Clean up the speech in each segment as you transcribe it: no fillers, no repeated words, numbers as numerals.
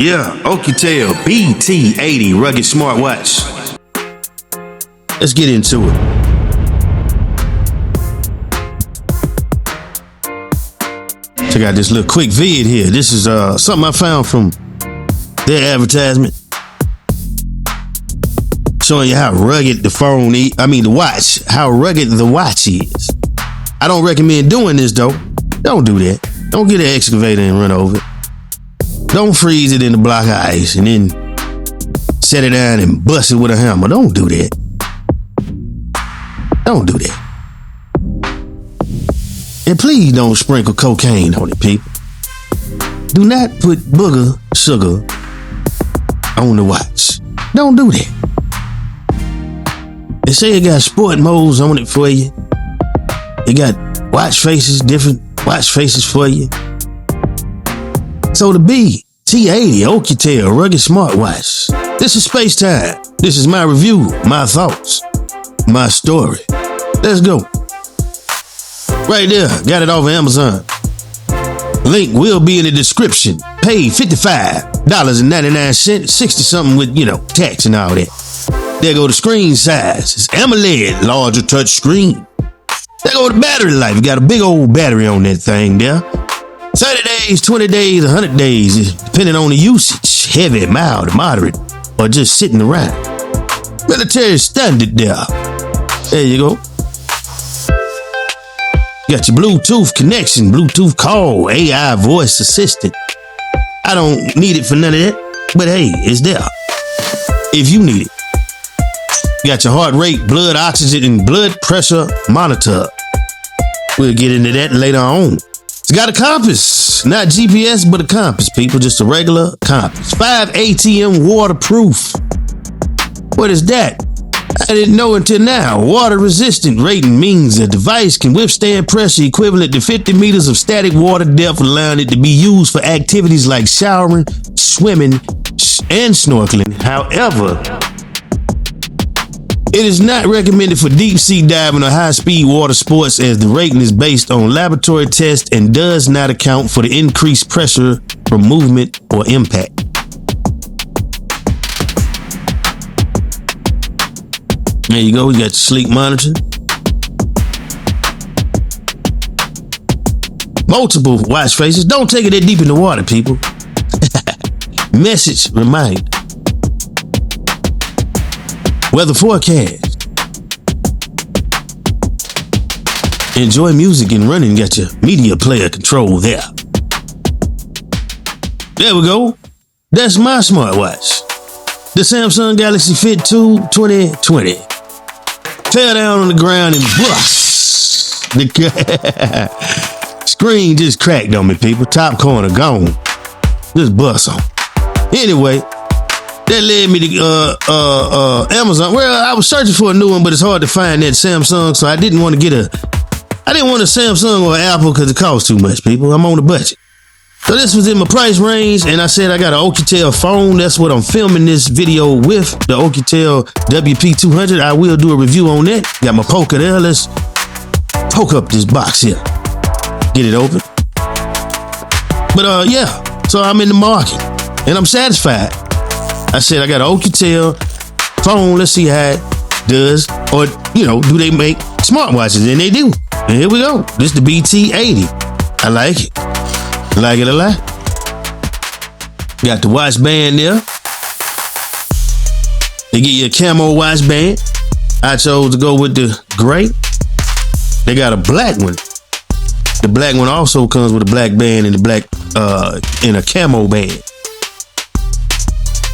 Yeah, Oukitel BT80 rugged smartwatch. Let's get into it. Check out this little quick vid here. This is something I found from their advertisement, showing you how rugged the watch, how rugged the watch is. I don't recommend doing this though. Don't do that. Don't get an excavator and run over it. Don't freeze it in a block of ice and then set it down and bust it with a hammer. Don't do that. Don't do that. And please don't sprinkle cocaine on it, people. Do not put booger sugar on the watch. Don't do that. They say it got sport modes on it for you. It got watch faces, different watch faces for you. So the BT80 Oukitel rugged smartwatch. This is space time. This is my review, my thoughts, my story. Let's go. Right there, got it off of Amazon. Link will be in the description. Paid $55.99, 60 something with, tax and all that. There go the screen size. It's AMOLED, larger touch screen. There go the battery life. You got a big old battery on that thing there. 30 days, 20 days, 100 days, depending on the usage. Heavy, mild, moderate, or just sitting around. Military standard there. There you go. You got your Bluetooth connection, Bluetooth call, AI voice assistant. I don't need it for none of that, but hey, it's there if you need it. You got your heart rate, blood oxygen, and blood pressure monitor. We'll get into that later on. It's got a compass, not GPS, but a compass, people, just a regular compass. 5 ATM waterproof. What is that? I didn't know until now. Water resistant rating means a device can withstand pressure equivalent to 50 meters of static water depth, allowing it to be used for activities like showering, swimming, and snorkeling. However, it is not recommended for deep sea diving or high-speed water sports, as the rating is based on laboratory tests and does not account for the increased pressure from movement or impact. There you go, you got your sleep monitoring. Multiple watch faces. Don't take it that deep in the water, people. Message reminder. Weather forecast. Enjoy music and running. Got your media player control there. There we go. That's my smartwatch. The Samsung Galaxy Fit 2 2020. Fell down on the ground and bust. The screen just cracked on me, people. Top corner gone. Just bust on. Anyway, that led me to Amazon. Well, I was searching for a new one, but it's hard to find that Samsung, so I didn't want a Samsung or an Apple because it costs too much, people. I'm on a budget. So this was in my price range, and I said I got an Oukitel phone. That's what I'm filming this video with, the Oukitel WP200. I will do a review on that. Got my poker there. Let's poke up this box here. Get it open. But yeah, so I'm in the market, and I'm satisfied. I said I got an Oukitel phone. Let's see how it does, or do they make smartwatches? And they do. And here we go. This is the BT80. I like it. Like it a lot. Got the watch band there. They get you a camo watch band. I chose to go with the gray. They got a black one. The black one also comes with a black band and the black and a camo band.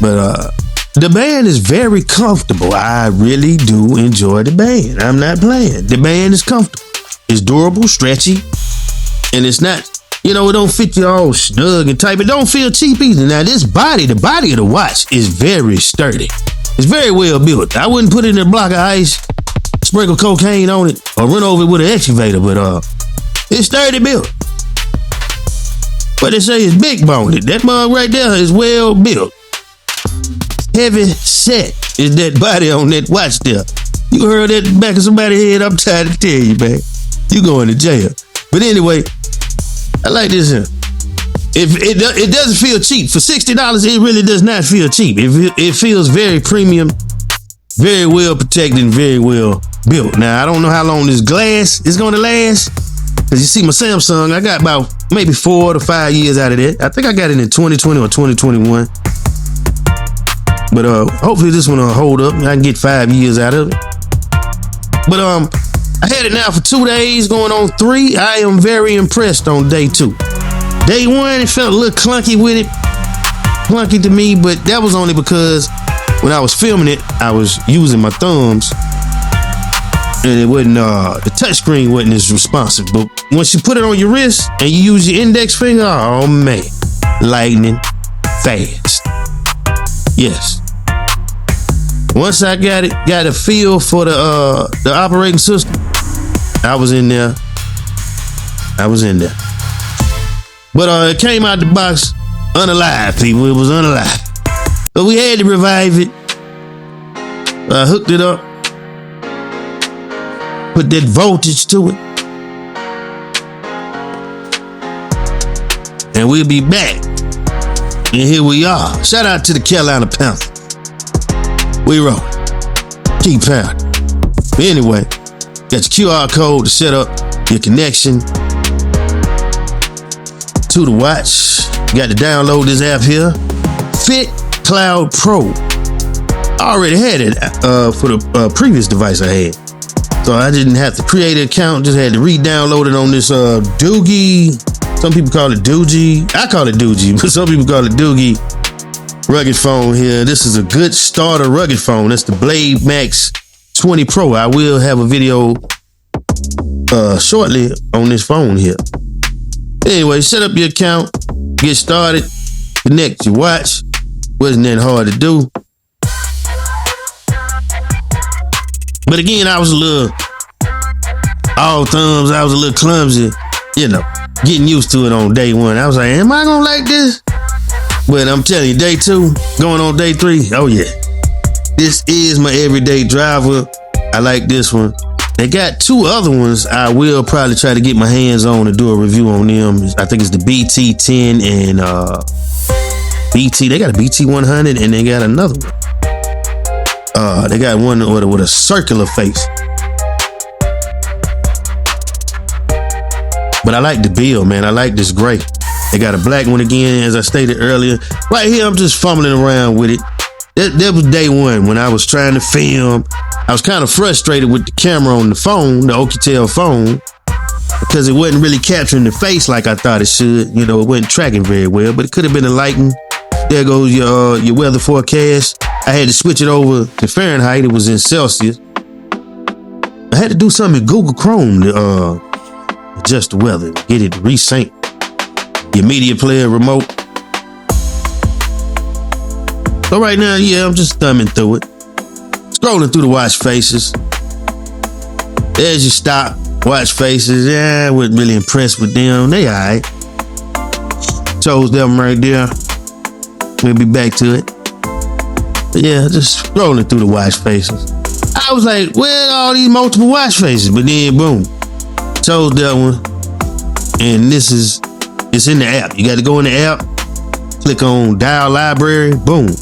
But the band is very comfortable. I really do enjoy the band. I'm not playing. The band is comfortable. It's durable, stretchy, and it's not. It don't fit you all snug and tight, but don't feel cheap either. Now, the body of the watch is very sturdy. It's very well built. I wouldn't put it in a block of ice, sprinkle cocaine on it, or run over it with an excavator, but it's sturdy built. But they say it's big boned. That mug right there is well built. Heavy set is that body on that watch there. You heard that back of somebody's head, I'm trying to tell you, man. You going to jail. But anyway, I like this here. it doesn't feel cheap. For $60, it really does not feel cheap. It feels very premium, very well protected, and very well built. Now, I don't know how long this glass is going to last, because you see my Samsung, I got about maybe 4 to 5 years out of it. I think I got it in 2020 or 2021. But hopefully this one will hold up. I can get 5 years out of it. But I had it now for 2 days, going on 3. I am very impressed on day 2. Day 1, it felt a little clunky with it. Clunky to me, but that was only because when I was filming it, I was using my thumbs. And it wasn't, the touchscreen wasn't as responsive. But once you put it on your wrist and you use your index finger, oh man, lightning fast. Yes. Once I got a feel for the operating system, I was in there. But it came out the box unalive, people. It was unalive. But we had to revive it. I hooked it up. Put that voltage to it. And we'll be back. And here we are. Shout out to the Carolina Panthers. We roll. Keep pounding. But anyway, got your QR code to set up your connection to the watch. You got to download this app here. Fit Cloud Pro. I already had it for the previous device I had. So I didn't have to create an account, just had to re-download it on this Doogie. Some people call it Doogie. I call it Doogie, but some people call it Doogie rugged phone here. This is a good starter rugged phone. That's the Blade Max 20 Pro. I will have a video shortly on this phone here. Anyway, set up your account, get started, connect your watch. Wasn't that hard to do. But again, I was a little all thumbs. I was a little clumsy, getting used to it on day 1. I was like, am I gonna like this? But I'm telling you, day 2, going on day 3, oh yeah. This is my everyday driver. I like this one. They got 2 other ones I will probably try to get my hands on and do a review on them. I think it's the BT10 and they got a BT100 and they got another one. They got one with a circular face. But I like the build, man. I like this gray. They got a black one again, as I stated earlier. Right here, I'm just fumbling around with it. That was day 1 when I was trying to film. I was kind of frustrated with the camera on the phone, the Oukitel phone, because it wasn't really capturing the face like I thought it should. It wasn't tracking very well, but it could have been a lighting. There goes your weather forecast. I had to switch it over to Fahrenheit. It was in Celsius. I had to do something in Google Chrome to adjust the weather, get it resync. Your media player remote. So right now, yeah, I'm just thumbing through it. Scrolling through the watch faces. There's your stop watch faces. Yeah, I wasn't really impressed with them. They all right. Chose them right there. We'll be back to it. But yeah, just scrolling through the watch faces. I was like, where are all these multiple watch faces? But then, boom, chose that one. And it's in the app. You got to go in the app, click on dial library, boom.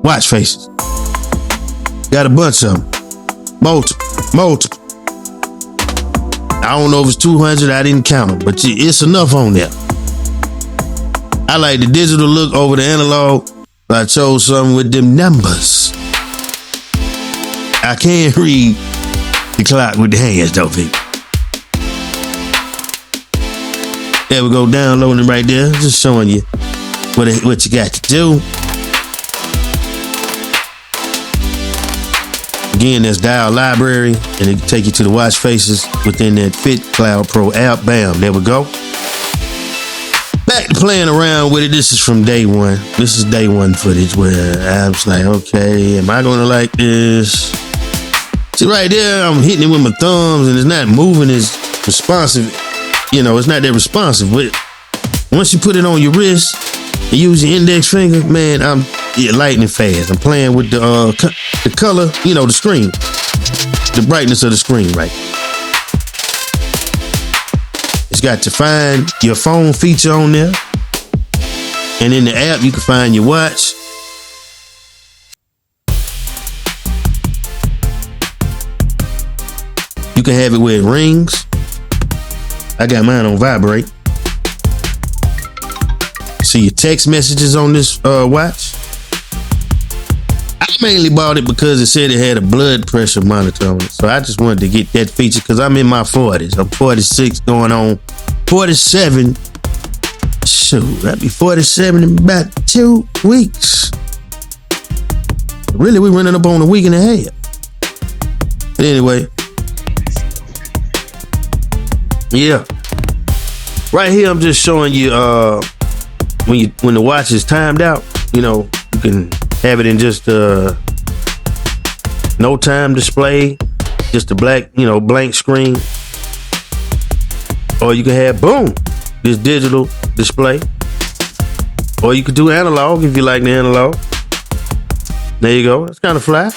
Watch faces. Got a bunch of them. Multiple. I don't know if it's 200. I didn't count them, but it's enough on there. I like the digital look over the analog, but I chose something with them numbers. I can't read the clock with the hands, though, people. There we go, downloading right there. Just showing you what you got to do. Again, that's dial library, and it can take you to the watch faces within that Fit Cloud Pro app. Bam, there we go. Back to playing around with it. This is from day 1. This is day 1 footage where I was like, okay, am I gonna like this? See right there, I'm hitting it with my thumbs and it's not moving as responsive. It's not that responsive. But once you put it on your wrist and use your index finger, man, I'm lightning fast. I'm playing with the color, the screen, the brightness of the screen, right? It's got to find your phone feature on there. And in the app, you can find your watch. You can have it where it rings. I got mine on vibrate. See your text messages on this watch. I mainly bought it because it said it had a blood pressure monitor on it. So I just wanted to get that feature because I'm in my 40s. I'm 46 going on 47. Shoot, I'll be 47 in about 2 weeks. Really, we're running up on a week and a half. But anyway. Yeah. Right here, I'm just showing you when the watch is timed out, you know, you can have it in just no time display, just a blank screen. Or you can have, boom, this digital display. Or you could do analog if you like the analog. There you go. That's kind of fly.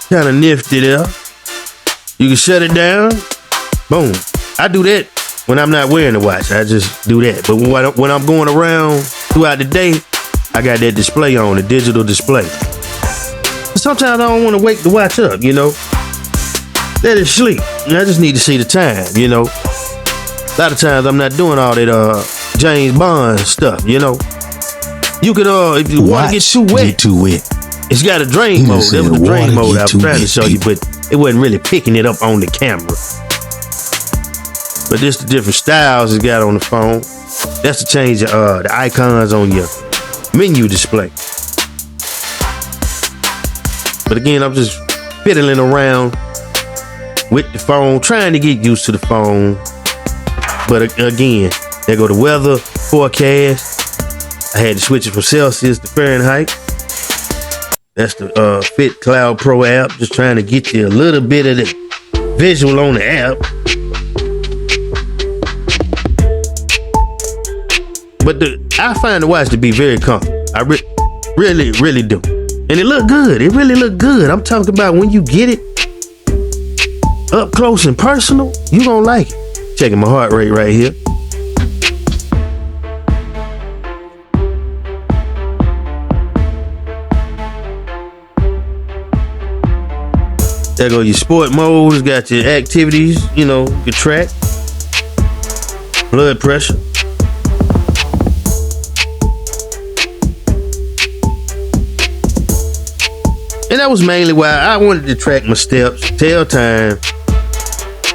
Kind of nifty there. You can shut it down. Boom. I do that when I'm not wearing the watch. I just do that. But when I'm going around throughout the day, I got that display on, the digital display. Sometimes I don't want to wake the watch up, you know. Let it sleep. I just need to see the time, you know. A lot of times I'm not doing all that James Bond stuff, you know. You could if you want to get too wet, it's got a drain mode. That was the drain mode I was trying to show you, but it wasn't really picking it up on the camera. But this the different styles it's got on the phone. That's to change the icons on your menu display. But again, I'm just fiddling around with the phone, trying to get used to the phone. But again, there go the weather forecast. I had to switch it from Celsius to Fahrenheit. That's the Fit Cloud Pro app. Just trying to get you a little bit of the visual on the app. But I find the watch to be very comfortable. I really do. And it look good. It really look good. I'm talking about when you get it up close and personal, you gonna like it. Checking my heart rate right here. There go your sport mode. It's got your activities, you know, your track, blood pressure. And that was mainly why I wanted to track my steps, tell time,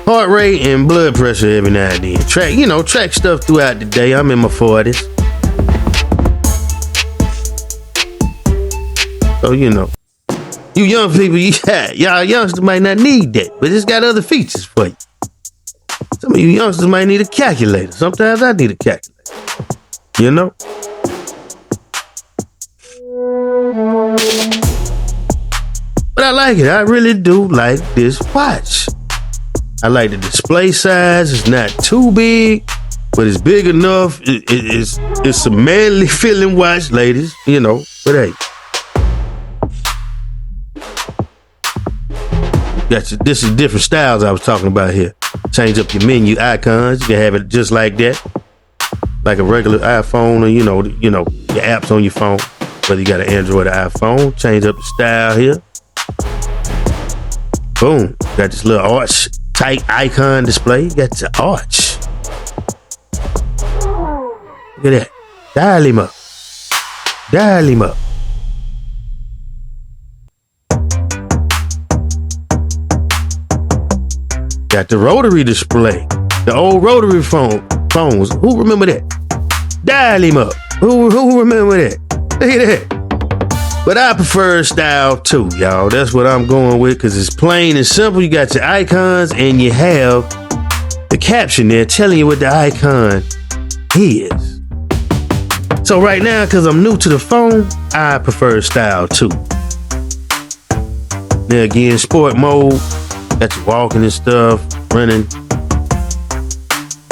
heart rate, and blood pressure every now and then. Track stuff throughout the day. I'm in my 40s. So, you know, you young people, y'all youngsters might not need that, but it's got other features for you. Some of you youngsters might need a calculator. Sometimes I need a calculator. You know? But I like it. I really do like this watch. I like the display size. It's not too big, but it's big enough. It's a manly feeling watch, ladies. You know, but hey. This is different styles I was talking about here. Change up your menu icons. You can have it just like that. Like a regular iPhone or, you know, your apps on your phone. Whether you got an Android or iPhone. Change up the style here. Boom. Got this little arch type icon display. Got the arch. Look at that. Dial him up. Dial him up. Got the rotary display. The old rotary phones. Who remember that? Dial him up. Who remember that? Look at that. But I prefer style too, y'all. That's what I'm going with because it's plain and simple. You got your icons and you have the caption there telling you what the icon is. So right now, because I'm new to the phone, I prefer style too. Now again, sport mode. Got you walking and stuff, running.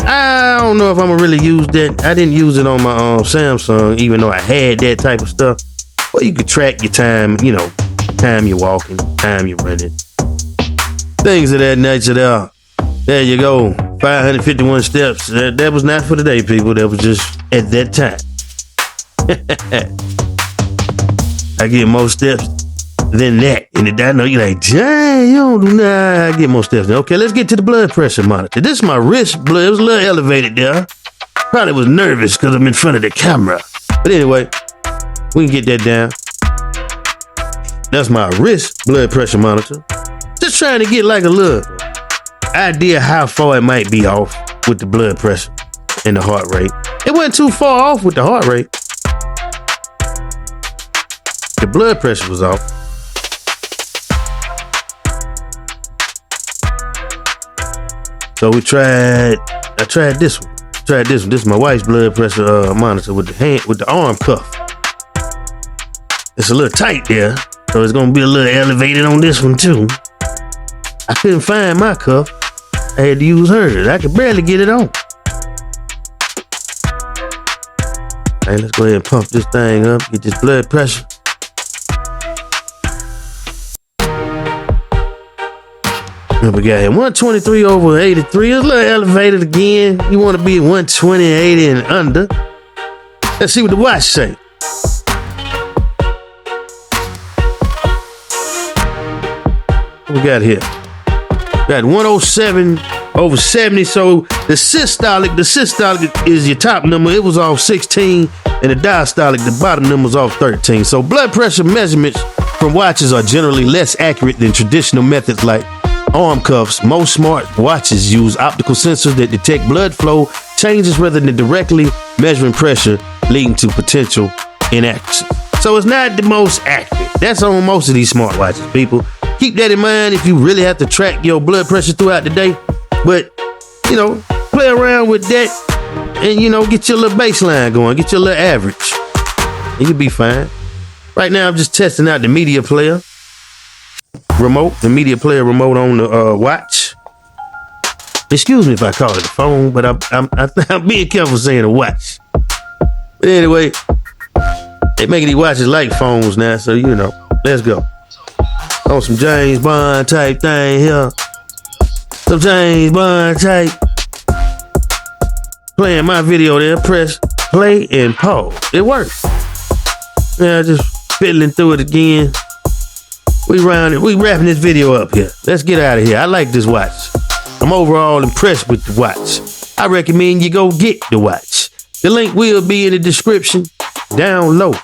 I don't know if I'm gonna really use that. I didn't use it on my Samsung, even though I had that type of stuff. Well, you could track your time, you know, time you're walking, time you're running. Things of that nature there. There you go. 551 steps. That was not for today, people. That was just at that time. I get more steps than that. And I know you're like, dang, you don't do that. I get more steps. Okay, let's get to the blood pressure monitor. This is my wrist blood. It was a little elevated there. Probably was nervous because I'm in front of the camera. But anyway, we can get that down. That's my wrist blood pressure monitor. Just trying to get like a little idea how far it might be off with the blood pressure and the heart rate. It wasn't too far off with the heart rate. The blood pressure was off. So I tried this one. This is my wife's blood pressure monitor with the arm cuff. It's a little tight there, so it's gonna be a little elevated on this one too. I couldn't find my cuff. I had to use hers. I could barely get it on. Hey, let's go ahead and pump this thing up, get this blood pressure. What we got here? 123 over 83. It's a little elevated again. You want to be 120, 80 and under. Let's see what the watch say. What we got here? We got 107 over 70. So the systolic is your top number. It was off 16, and the diastolic, the bottom number was off 13. So blood pressure measurements from watches are generally less accurate than traditional methods like arm cuffs. Most smart watches use optical sensors that detect blood flow changes rather than directly measuring pressure, leading to potential inaccuracy. So it's not the most accurate. That's on most of these smartwatches, people. Keep that in mind if you really have to track your blood pressure throughout the day. But, play around with that and, get your little baseline going, get your little average, and you'll be fine. Right now, I'm just testing out the media player remote, on the watch. Excuse me if I call it a phone, but I'm being careful saying a watch. But anyway, they making these watches like phones now, so let's go. On some James Bond type thing here. Some James Bond type. Playing my video there, press play and pause. It works. Yeah, just fiddling through it again. We wrapping this video up here. Let's get out of here. I like this watch. I'm overall impressed with the watch. I recommend you go get the watch. The link will be in the description down low.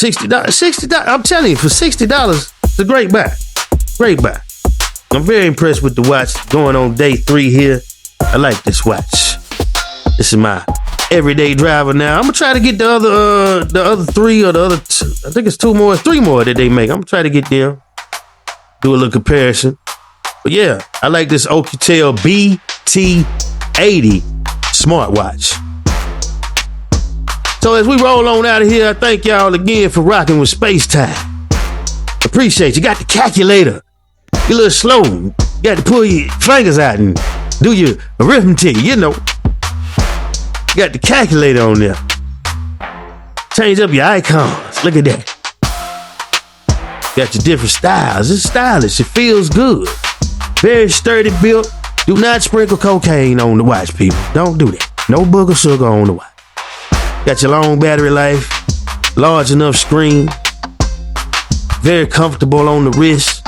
$60. I'm telling you, for $60, it's a great buy. Great buy. I'm very impressed with the watch. Going on day 3 here. I like this watch. This is my everyday driver now. I'm gonna try to get the other 3 or the other 2. I think it's 2 more, 3 more that they make. I'm gonna try to get them. Do a little comparison. But yeah, I like this Oukitel BT80 Smartwatch. So as we roll on out of here, I thank y'all again for rocking with Space Time. Appreciate you. Got the calculator. You're a little slow. You got to pull your fingers out and do your arithmetic, You got the calculator on there. Change up your icons. Look at that. Got your different styles. It's stylish. It feels good. Very sturdy built. Do not sprinkle cocaine on the watch, people. Don't do that. No booger sugar on the watch. Got your long battery life. Large enough screen. Very comfortable on the wrist.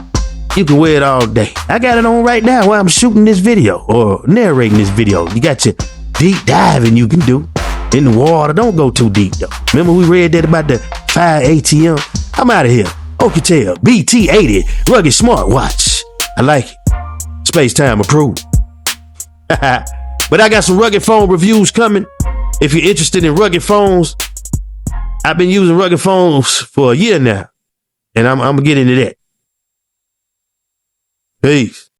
You can wear it all day. I got it on right now while I'm shooting this video or narrating this video. You got your deep diving you can do in the water. Don't go too deep though. Remember we read that about the 5 ATM? I'm out of here. Oukitel BT80 rugged smartwatch. I like it. Space Time approved. But I got some rugged phone reviews coming. If you're interested in rugged phones, I've been using rugged phones for a year now. And I'm gonna get into that. Peace.